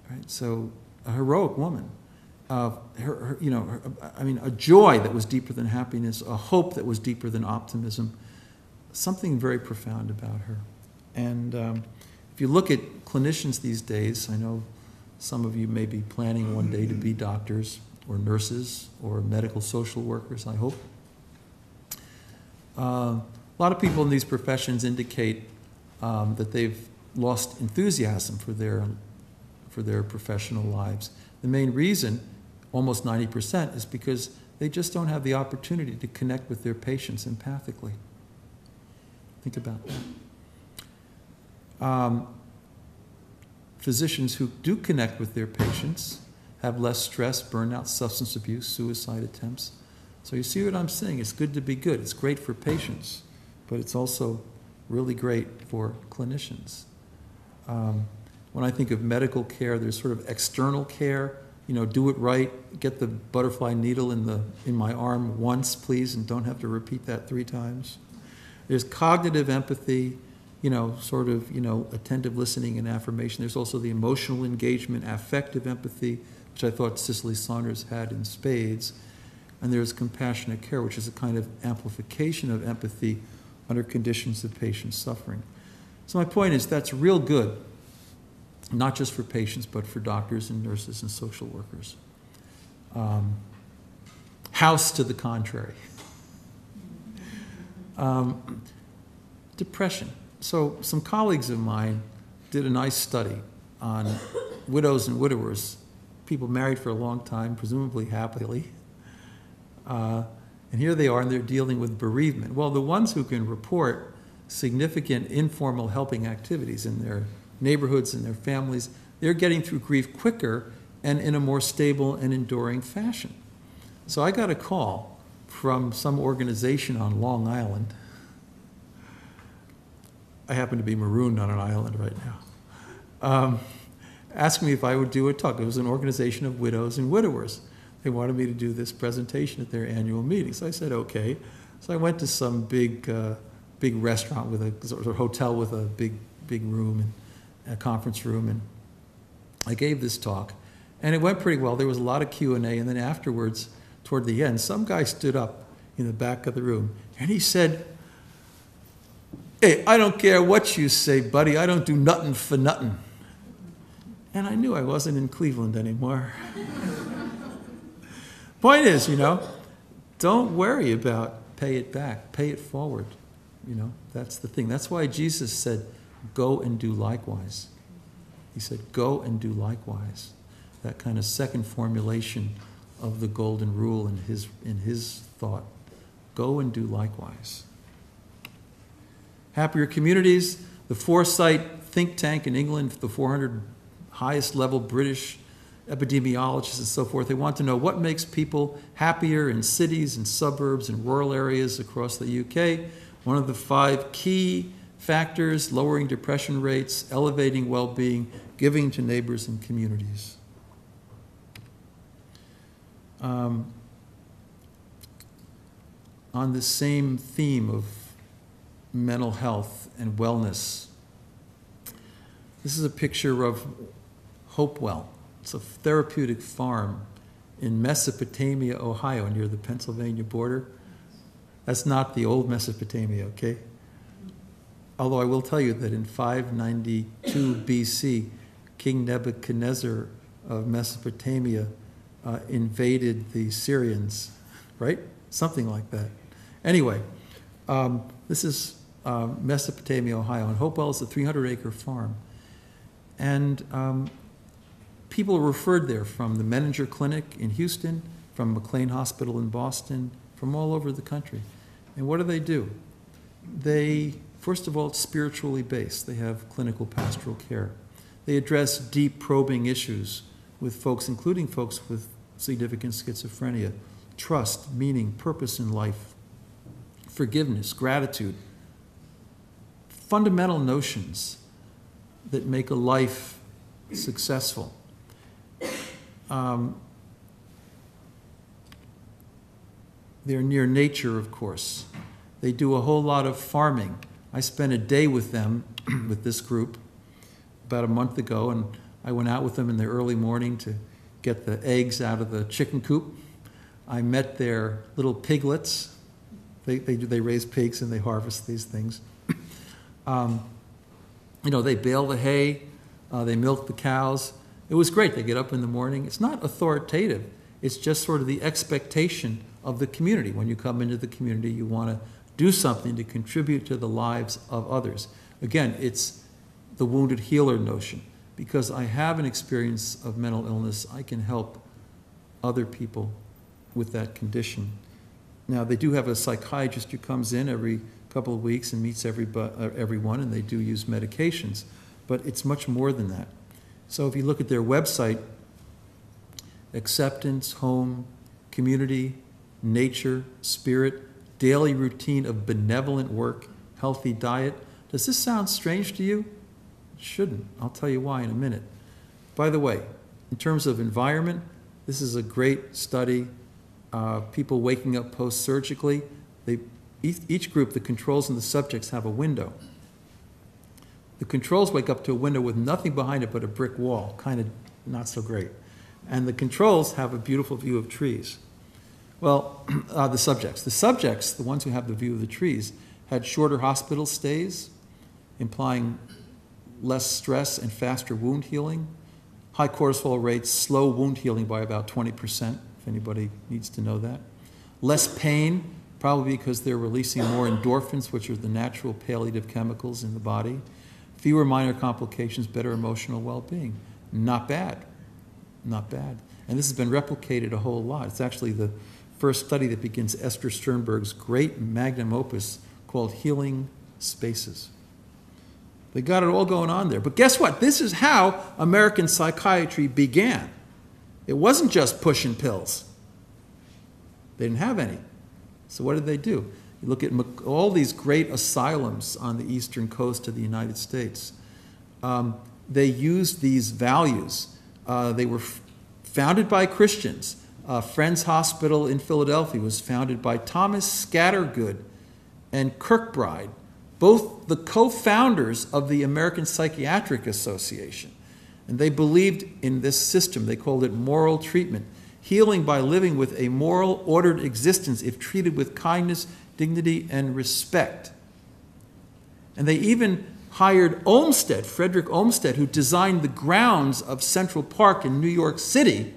Right? So a heroic woman, a joy that was deeper than happiness, a hope that was deeper than optimism, something very profound about her. And if you look at clinicians these days, I know some of you may be planning one day to be doctors or nurses or medical social workers, I hope. A lot of people in these professions indicate that they've lost enthusiasm for their professional lives. The main reason, almost 90%, is because they just don't have the opportunity to connect with their patients empathically. Think about that. Physicians who do connect with their patients have less stress, burnout, substance abuse, suicide attempts. So you see what I'm saying? It's good to be good. It's great for patients, but it's also really great for clinicians. When I think of medical care, there's sort of external care. You know, do it right, get the butterfly needle in my arm once, please, and don't have to repeat that 3 times. There's cognitive empathy, you know, sort of, you know, attentive listening and affirmation. There's also the emotional engagement, affective empathy, which I thought Cicely Saunders had in spades. And there's compassionate care, which is a kind of amplification of empathy under conditions of patient suffering. So my point is that's real good, not just for patients, but for doctors and nurses and social workers. House to the contrary. Depression. So some colleagues of mine did a nice study on widows and widowers, people married for a long time, presumably happily. And here they are, and they're dealing with bereavement. Well, the ones who can report significant informal helping activities in their neighborhoods and their families, they're getting through grief quicker and in a more stable and enduring fashion. So I got a call from some organization on Long Island. I happen to be marooned on an island right now. Asked me if I would do a talk. It was an organization of widows and widowers. They wanted me to do this presentation at their annual meeting. So I said, okay. So I went to some big restaurant with a sort of hotel with a big room and a conference room, and I gave this talk, and it went pretty well. There was a lot of Q&A, and then afterwards, toward the end, some guy stood up in the back of the room, and he said, "Hey, I don't care what you say, buddy. I don't do nothing for nothing." And I knew I wasn't in Cleveland anymore. Point is, you know, don't worry about pay it back, pay it forward. You know, that's the thing. That's why Jesus said, go and do likewise. He said, go and do likewise. That kind of second formulation of the golden rule in his thought. Go and do likewise. Happier communities, the Foresight think tank in England, the 400 highest level British epidemiologists and so forth, they want to know what makes people happier in cities and suburbs and rural areas across the UK. One of the 5 key factors: lowering depression rates, elevating well-being, giving to neighbors and communities. On the same theme of mental health and wellness, this is a picture of Hopewell. It's a therapeutic farm in Mesopotamia, Ohio, near the Pennsylvania border. That's not the old Mesopotamia, okay? Although I will tell you that in 592 BC, King Nebuchadnezzar of Mesopotamia invaded the Syrians, right? Something like that. Anyway, this is Mesopotamia, Ohio, and Hopewell is a 300-acre farm. And people are referred there from the Menninger Clinic in Houston, from McLean Hospital in Boston, from all over the country. And what do? They, first of all, it's spiritually based. They have clinical pastoral care. They address deep probing issues with folks, including folks with significant schizophrenia: trust, meaning, purpose in life, forgiveness, gratitude, fundamental notions that make a life successful. They're near nature, of course. They do a whole lot of farming. I spent a day with them, with this group, about a month ago, and I went out with them in the early morning to get the eggs out of the chicken coop. I met their little piglets They raise pigs and they harvest these things. They bale the hay, they milk the cows. It was great. They get up in the morning. It's not authoritative. It's just sort of the expectation of the community. When you come into the community, you want to do something to contribute to the lives of others. Again, it's the wounded healer notion. Because I have an experience of mental illness, I can help other people with that condition. Now, they do have a psychiatrist who comes in every couple of weeks and meets everyone, and they do use medications. But it's much more than that. So if you look at their website, acceptance, home, community, nature, spirit, daily routine of benevolent work, healthy diet. Does this sound strange to you? It shouldn't. I'll tell you why in a minute. By the way, in terms of environment, this is a great study. People waking up post-surgically, each group, the controls and the subjects, have a window. The controls wake up to a window with nothing behind it but a brick wall, kind of not so great. And the controls have a beautiful view of trees. Well, the subjects, the ones who have the view of the trees, had shorter hospital stays, implying less stress and faster wound healing, high cortisol rates, slow wound healing by about 20%, if anybody needs to know that. Less pain, probably because they're releasing more endorphins, which are the natural palliative chemicals in the body. Fewer minor complications, better emotional well-being. Not bad. Not bad. And this has been replicated a whole lot. It's actually the first study that begins Esther Sternberg's great magnum opus called Healing Spaces. They got it all going on there. But guess what? This is how American psychiatry began. It wasn't just pushing pills. They didn't have any. So what did they do? You look at all these great asylums on the eastern coast of the United States. They used these values. They were founded by Christians. Friends Hospital in Philadelphia was founded by Thomas Scattergood and Kirkbride, both the co-founders of the American Psychiatric Association. And they believed in this system. They called it moral treatment, healing by living with a moral, ordered existence if treated with kindness, dignity, and respect. And they even hired Olmsted, Frederick Olmsted, who designed the grounds of Central Park in New York City,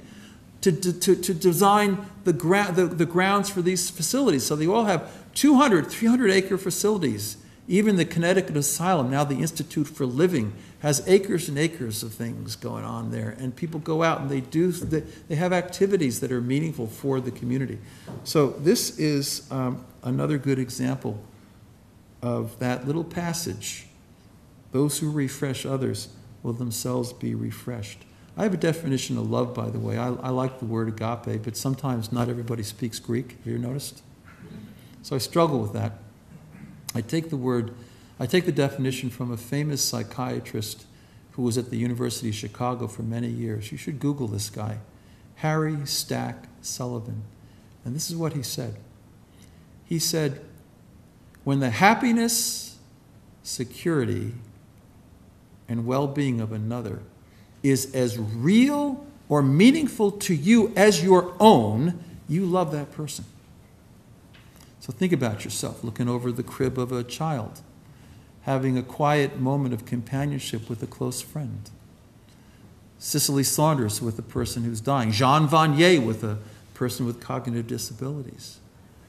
to design the grounds for these facilities. So they all have 200, 300-acre facilities. Even the Connecticut Asylum, now the Institute for Living, has acres and acres of things going on there. And people go out and they have activities that are meaningful for the community. So this is another good example of that little passage. Those who refresh others will themselves be refreshed. I have a definition of love, by the way. I like the word agape, but sometimes not everybody speaks Greek. Have you noticed? So I struggle with that. I take the definition from a famous psychiatrist who was at the University of Chicago for many years. You should Google this guy, Harry Stack Sullivan. And this is what he said. He said, when the happiness, security, and well-being of another is as real or meaningful to you as your own, you love that person. So think about yourself, looking over the crib of a child, having a quiet moment of companionship with a close friend. Cicely Saunders with a person who's dying. Jean Vanier with a person with cognitive disabilities.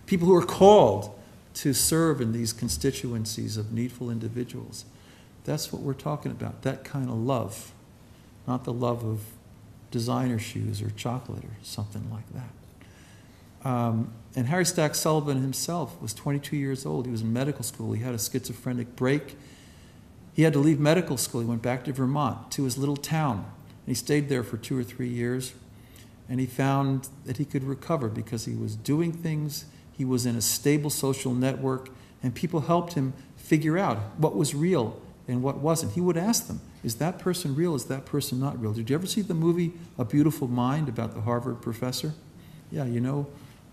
People who are called to serve in these constituencies of needful individuals. That's what we're talking about, that kind of love. Not the love of designer shoes or chocolate or something like that. And Harry Stack Sullivan himself was 22 years old. He was in medical school. He had a schizophrenic break. He had to leave medical school. He went back to Vermont, to his little town. And he stayed there for 2 or 3 years. And he found that he could recover because he was doing things. He was in a stable social network. And people helped him figure out what was real and what wasn't. He would ask them, is that person real? Is that person not real? Did you ever see the movie A Beautiful Mind about the Harvard professor? Yeah, you know,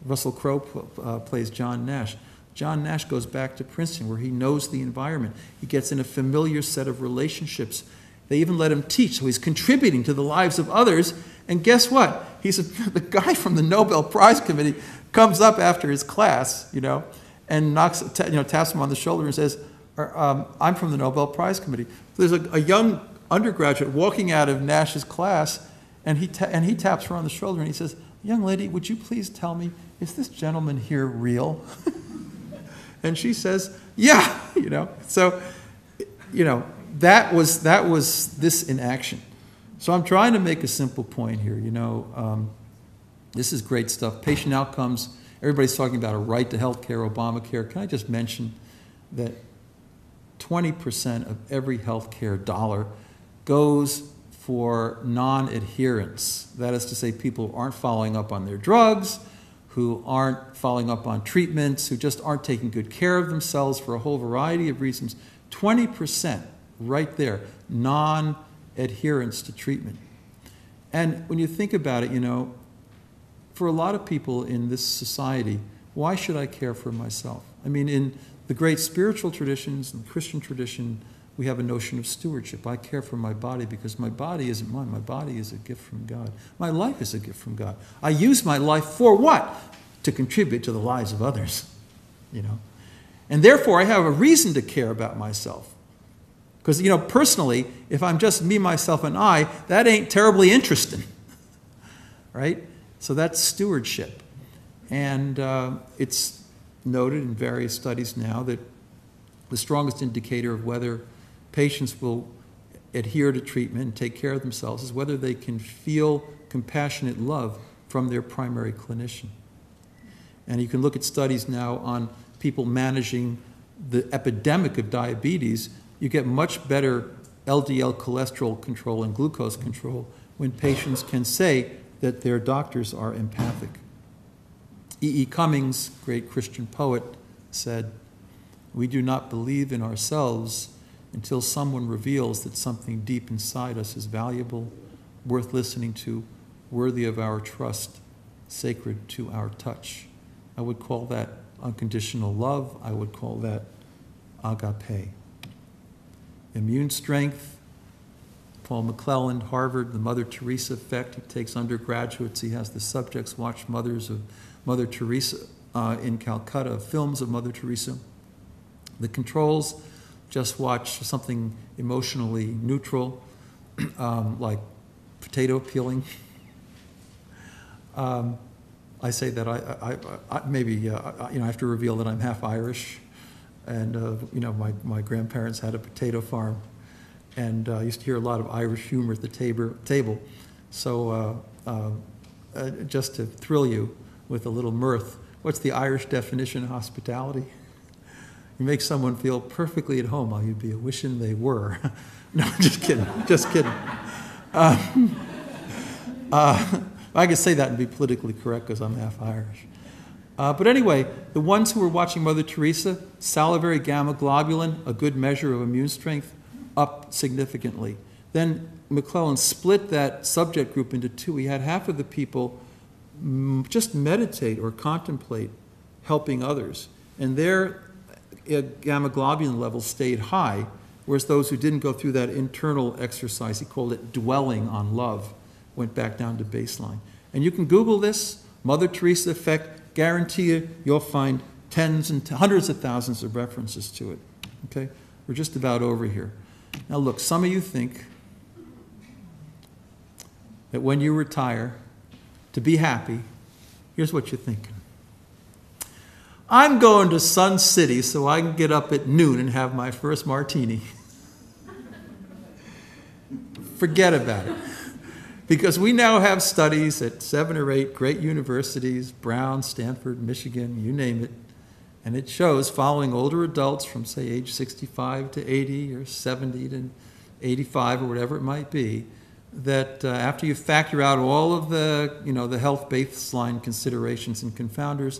Russell Crowe plays John Nash. John Nash goes back to Princeton where he knows the environment. He gets in a familiar set of relationships. They even let him teach, so he's contributing to the lives of others. And guess what? The guy from the Nobel Prize Committee comes up after his class, you know, and taps him on the shoulder and says, I'm from the Nobel Prize Committee. There's a young undergraduate walking out of Nash's class, and he taps her on the shoulder and he says, young lady, would you please tell me, is this gentleman here real? And she says, yeah, So, that was this in action. So I'm trying to make a simple point here. This is great stuff. Patient outcomes. Everybody's talking about a right to health care, Obamacare. Can I just mention that 20% of every health care dollar goes for non-adherence. That is to say, people who aren't following up on their drugs, who aren't following up on treatments, who just aren't taking good care of themselves for a whole variety of reasons. 20% right there, non-adherence to treatment. And when you think about it, for a lot of people in this society, why should I care for myself? I mean, in the great spiritual traditions and Christian tradition, we have a notion of stewardship. I care for my body because my body isn't mine. My body is a gift from God. My life is a gift from God. I use my life for what? To contribute to the lives of others, And therefore, I have a reason to care about myself. Because, personally, if I'm just me, myself, and I, that ain't terribly interesting, right? So that's stewardship. And it's noted in various studies now that the strongest indicator of whether patients will adhere to treatment and take care of themselves is whether they can feel compassionate love from their primary clinician. And you can look at studies now on people managing the epidemic of diabetes. You get much better LDL cholesterol control and glucose control when patients can say that their doctors are empathic. E. E. Cummings, great Christian poet, said, "We do not believe in ourselves until someone reveals that something deep inside us is valuable, worth listening to, worthy of our trust, sacred to our touch." I would call that unconditional love. I would call that agape. Immune strength. Paul McClelland, Harvard, the Mother Teresa effect. He takes undergraduates. He has the subjects watch mothers of Mother Teresa in Calcutta, films of Mother Teresa. The controls, just watch something emotionally neutral, like potato peeling. I say that I have to reveal that I'm half Irish, and my grandparents had a potato farm, and I used to hear a lot of Irish humor at the table. So just to thrill you with a little mirth, what's the Irish definition of hospitality? You make someone feel perfectly at home while you'd be wishing they were. No, just kidding. Just kidding. I can say that and be politically correct because I'm half Irish. But anyway, the ones who were watching Mother Teresa, salivary gamma globulin, a good measure of immune strength, up significantly. Then McClellan split that subject group into two. He had half of the people just meditate or contemplate helping others, and their gamma globulin levels stayed high, whereas those who didn't go through that internal exercise, he called it dwelling on love, went back down to baseline. And you can Google this, Mother Teresa effect, guarantee you'll find tens and hundreds of thousands of references to it. Okay? We're just about over here. Now look, some of you think that when you retire, to be happy, here's what you're thinking. I'm going to Sun City so I can get up at noon and have my first martini. Forget about it. Because we now have studies at 7 or 8 great universities, Brown, Stanford, Michigan, you name it, and it shows following older adults from, say, age 65 to 80 or 70 to 85 or whatever it might be, that after you factor out all of the health baseline considerations and confounders,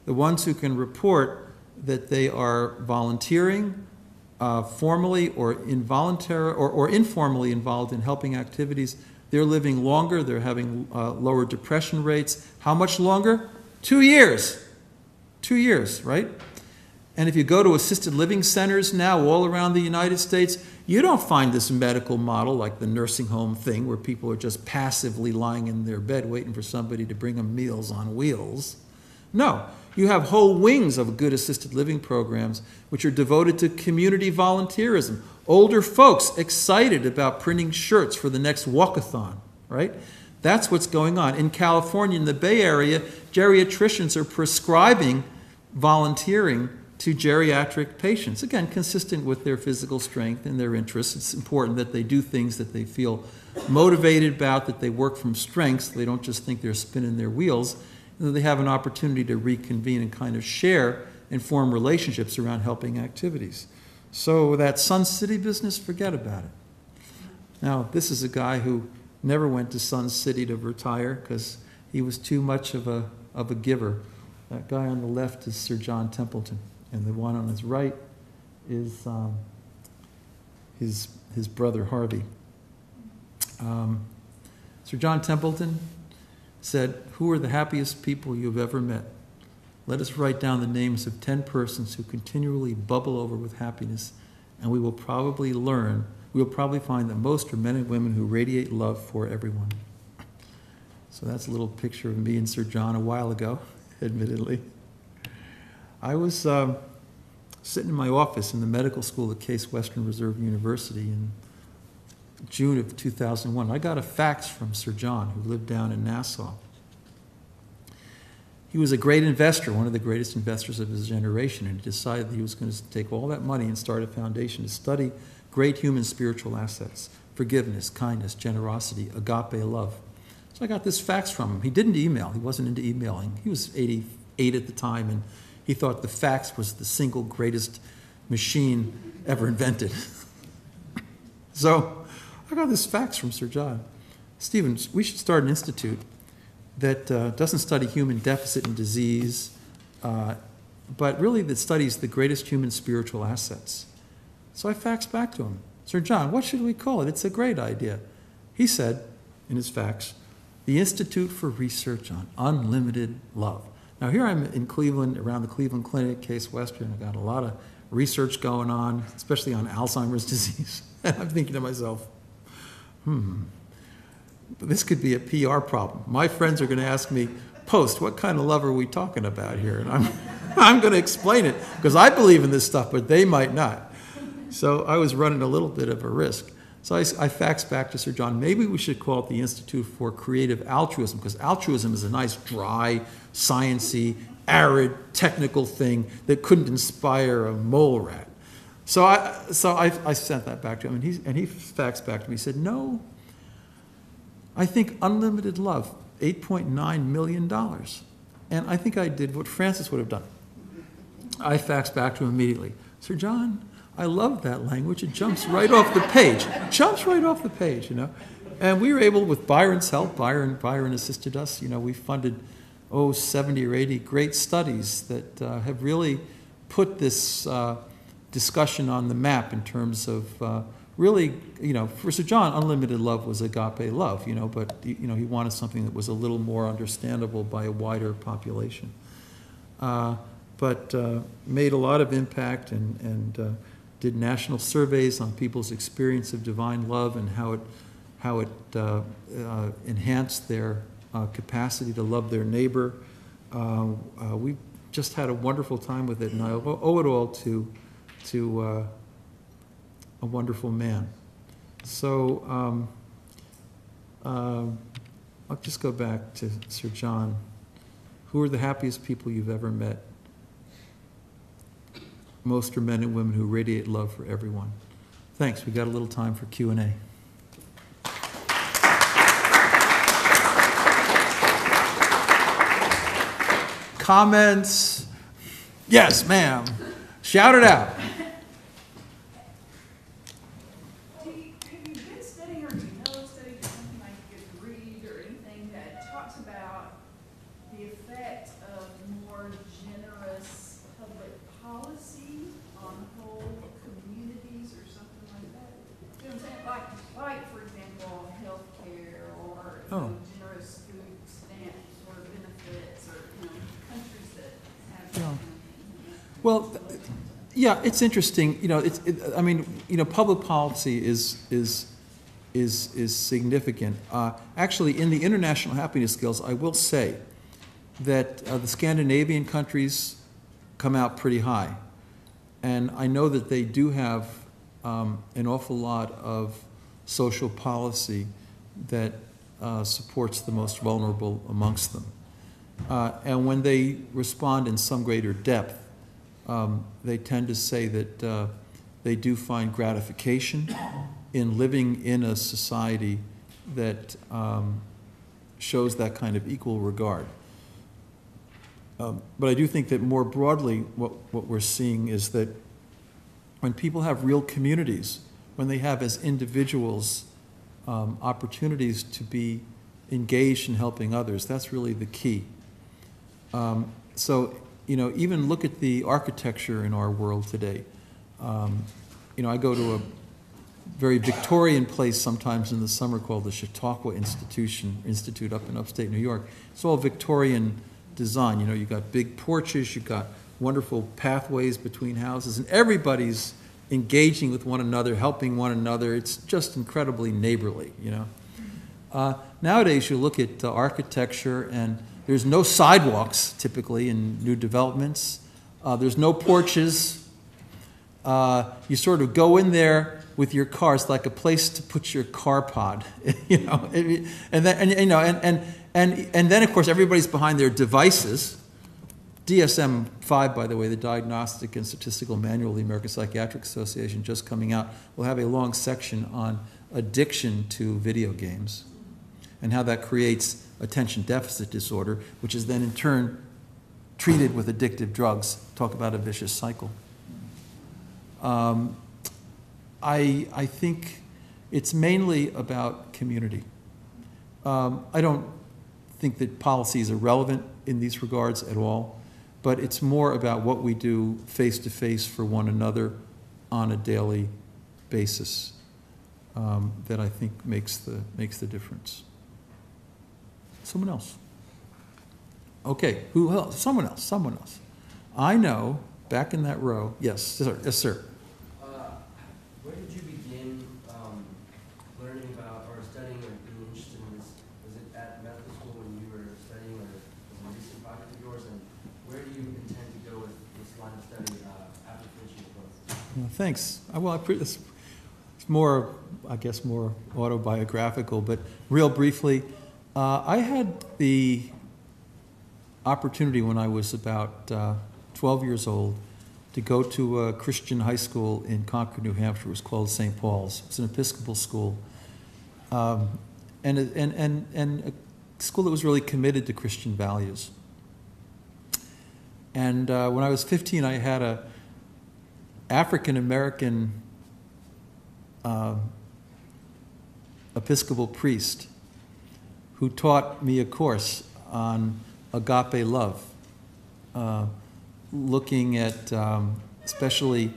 the ones who can report that they are volunteering, formally or involuntarily or informally involved in helping activities, they're living longer, they're having lower depression rates. How much longer? 2 years. 2 years, right? And if you go to assisted living centers now all around the United States, you don't find this medical model like the nursing home thing where people are just passively lying in their bed waiting for somebody to bring them meals on wheels. No, You have whole wings of good assisted living programs which are devoted to community volunteerism. Older folks excited about printing shirts for the next walkathon, right? That's what's going on. In California, in the Bay Area, geriatricians are prescribing volunteering to geriatric patients. Again, consistent with their physical strength and their interests. It's important that they do things that they feel motivated about, that they work from strengths. They don't just think they're spinning their wheels. And that they have an opportunity to reconvene and kind of share and form relationships around helping activities. So that Sun City business, forget about it. Now, this is a guy who never went to Sun City to retire because he was too much of a giver. That guy on the left is Sir John Templeton, and the one on his right is his brother Harvey. Sir John Templeton said, "Who are the happiest people you've ever met? Let us write down the names of 10 persons who continually bubble over with happiness, and we will probably find that most are men and women who radiate love for everyone." So that's a little picture of me and Sir John a while ago, admittedly. I was sitting in my office in the medical school at Case Western Reserve University in June of 2001. I got a fax from Sir John, who lived down in Nassau. He was a great investor, one of the greatest investors of his generation, and he decided that he was going to take all that money and start a foundation to study great human spiritual assets: forgiveness, kindness, generosity, agape love. So I got this fax from him. He didn't email. He wasn't into emailing. He was 88 at the time, and he thought the fax was the single greatest machine ever invented. So I got this fax from Sir John. "Stephen, we should start an institute that doesn't study human deficit and disease, but really that studies the greatest human spiritual assets." So I faxed back to him, "Sir John, what should we call it? It's a great idea." He said, in his fax, "The Institute for Research on Unlimited Love." Now here I'm in Cleveland, around the Cleveland Clinic, Case Western. I've got a lot of research going on, especially on Alzheimer's disease. And I'm thinking to myself, this could be a PR problem. My friends are going to ask me, "Post, what kind of love are we talking about here?" And I'm going to explain it, because I believe in this stuff, but they might not. So I was running a little bit of a risk. So I faxed back to Sir John, maybe we should call it the Institute for Creative Altruism, because altruism is a nice, dry, sciencey, arid, technical thing that couldn't inspire a mole rat. So I sent that back to him, and he faxed back to me. He said, "No, I think unlimited love, $8.9 million. And I think I did what Francis would have done. I faxed back to him immediately. "Sir John, I love that language. It jumps right off the page. Jumps right off the page, you know." And we were able, with Byron's help, Byron assisted us, you know, we funded, 70 or 80 great studies that have really put this discussion on the map in terms of really, you know, for Sir John, unlimited love was agape love, you know, but, you know, he wanted something that was a little more understandable by a wider population. But made a lot of impact and did national surveys on people's experience of divine love and how it enhanced their capacity to love their neighbor. We just had a wonderful time with it, and I owe it all to a wonderful man. So I'll just go back to Sir John. Who are the happiest people you've ever met? Most are men and women who radiate love for everyone. Thanks. We got a little time for Q&A. Comments? Yes, ma'am. Shout it out. Generous food stamps or benefits or, you know, countries that have. Well, yeah, it's interesting. You know, I mean, you know, public policy is significant. Actually, in the international happiness scales, I will say that the Scandinavian countries come out pretty high. And I know that they do have an awful lot of social policy that supports the most vulnerable amongst them. And when they respond in some greater depth, they tend to say that they do find gratification in living in a society that shows that kind of equal regard. But I do think that more broadly, what we're seeing is that when people have real communities, when they have as individuals opportunities to be engaged in helping others, that's really the key. So, even look at the architecture in our world today. I go to a very Victorian place sometimes in the summer called the Chautauqua Institute up in upstate New York. It's all Victorian design. You've got big porches, you've got wonderful pathways between houses, and everybody's engaging with one another, helping one another. It's just incredibly neighborly, Nowadays, you look at architecture, and there's no sidewalks, typically, in new developments. There's no porches. You sort of go in there with your car. It's like a place to put your car pod, And then, of course, everybody's behind their devices. DSM-5, by the way, the Diagnostic and Statistical Manual of the American Psychiatric Association, just coming out, will have a long section on addiction to video games and how that creates attention deficit disorder, which is then in turn treated with addictive drugs. Talk about a vicious cycle. I think it's mainly about community. I don't think that policy is irrelevant in these regards at all, but it's more about what we do face-to-face for one another on a daily basis that I think makes the difference. Someone else. Okay, who else? Someone else. I know, back in that row. Yes, sir. Yes, sir. Where did you begin learning about or studying or being interested in this? Was it at medical school when you were studying, or was it a recent project of yours? And where do you intend to go with this line of study after finishing the book? Well, thanks. It's more, I guess, more autobiographical, but real briefly, I had the opportunity when I was about 12 years old to go to a Christian high school in Concord, New Hampshire. It was called St. Paul's. It's an Episcopal school, and a school that was really committed to Christian values. And when I was 15, I had a African American Episcopal priest who taught me a course on agape love, looking at especially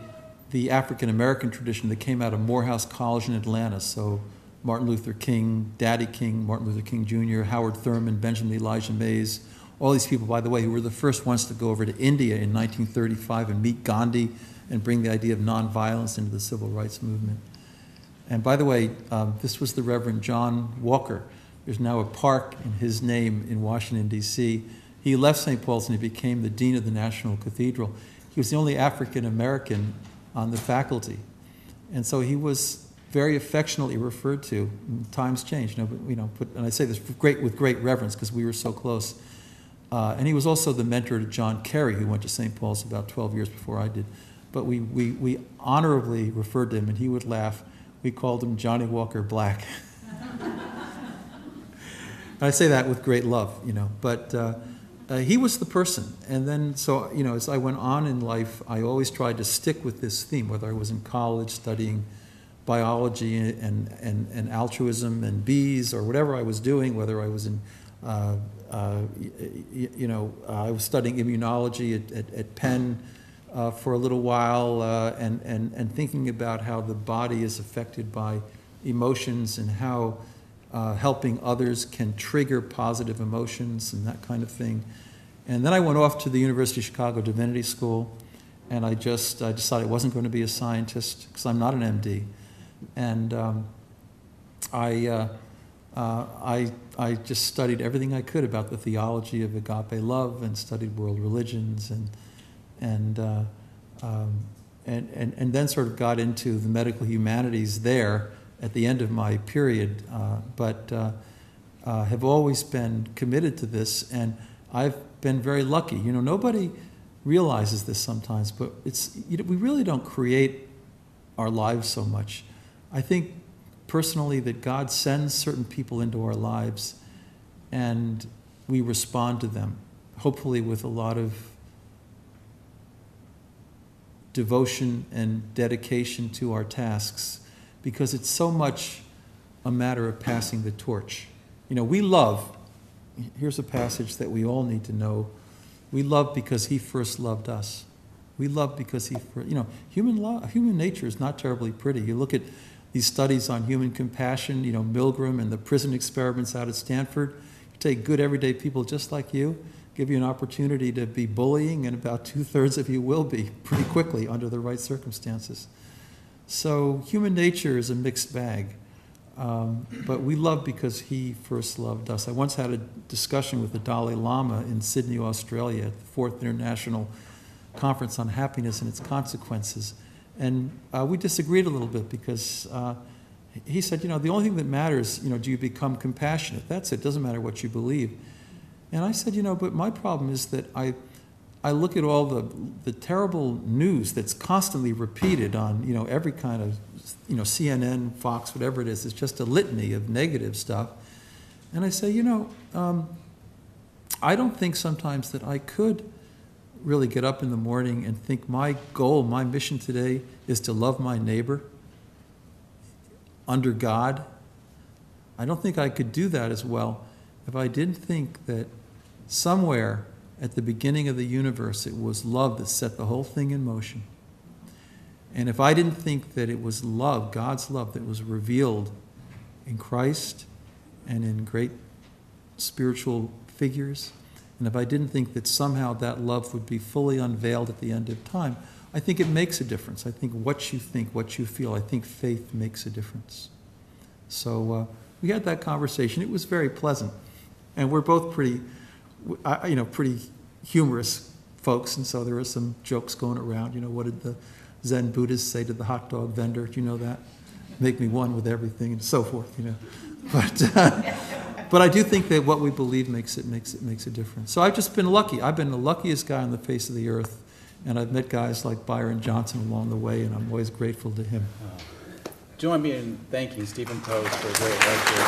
the African American tradition that came out of Morehouse College in Atlanta. So Martin Luther King, Daddy King, Martin Luther King Jr., Howard Thurman, Benjamin Elijah Mays, all these people, by the way, who were the first ones to go over to India in 1935 and meet Gandhi and bring the idea of nonviolence into the civil rights movement. And by the way, this was the Reverend John Walker. There's now a park in his name in Washington, D.C. He left St. Paul's and he became the dean of the National Cathedral. He was the only African American on the faculty. And so he was very affectionately referred to. Times changed, and I say this with great reverence because we were so close. And he was also the mentor to John Kerry, who went to St. Paul's about 12 years before I did. But we honorably referred to him, and he would laugh. We called him Johnny Walker Black. I say that with great love, but he was the person. And then, so, as I went on in life, I always tried to stick with this theme, whether I was in college studying biology and altruism and bees, or whatever I was doing, whether I was in, I was studying immunology at Penn for a little while, and thinking about how the body is affected by emotions and how helping others can trigger positive emotions and that kind of thing. And then I went off to the University of Chicago Divinity School, and I decided I wasn't going to be a scientist because I'm not an MD. And I I just studied everything I could about the theology of agape love and studied world religions and then sort of got into the medical humanities there at the end of my period, but have always been committed to this, and I've been very lucky. You know, nobody realizes this sometimes, but we really don't create our lives so much. I think personally that God sends certain people into our lives and we respond to them, hopefully with a lot of devotion and dedication to our tasks, because it's so much a matter of passing the torch. You know, we love, here's a passage that we all need to know, we love because he first loved us. We love because he first, you know, human nature is not terribly pretty. You look at these studies on human compassion, you know, Milgram and the prison experiments out at Stanford. You take good everyday people just like you, give you an opportunity to be bullying, and about 2/3 of you will be pretty quickly under the right circumstances. So human nature is a mixed bag. But we love because he first loved us. I once had a discussion with the Dalai Lama in Sydney, Australia, at the 4th International Conference on Happiness and Its Consequences. And we disagreed a little bit because he said, you know, the only thing that matters, you know, do you become compassionate? That's it. Doesn't matter what you believe. And I said, you know, but my problem is that I look at all the terrible news that's constantly repeated on, you know, every kind of, you know, CNN, Fox, whatever it is. It's just a litany of negative stuff. And I say, you know, I don't think sometimes that I could really get up in the morning and think my goal, my mission today is to love my neighbor under God. I don't think I could do that as well if I didn't think that somewhere at the beginning of the universe it was love that set the whole thing in motion. And if I didn't think that it was love, God's love, that was revealed in Christ and in great spiritual figures, and if I didn't think that somehow that love would be fully unveiled at the end of time, I think it makes a difference. I think what you think, what you feel, I think faith makes a difference. So we had that conversation. It was very pleasant. And we're both pretty humorous folks, and so there were some jokes going around. You know, what did the Zen Buddhists say to the hot dog vendor? Do you know that? Make me one with everything, and so forth. You know, but I do think that what we believe makes a difference. So I've just been lucky. I've been the luckiest guy on the face of the earth, and I've met guys like Byron Johnson along the way, and I'm always grateful to him. Join me in thanking Stephen Toes for a great lecture.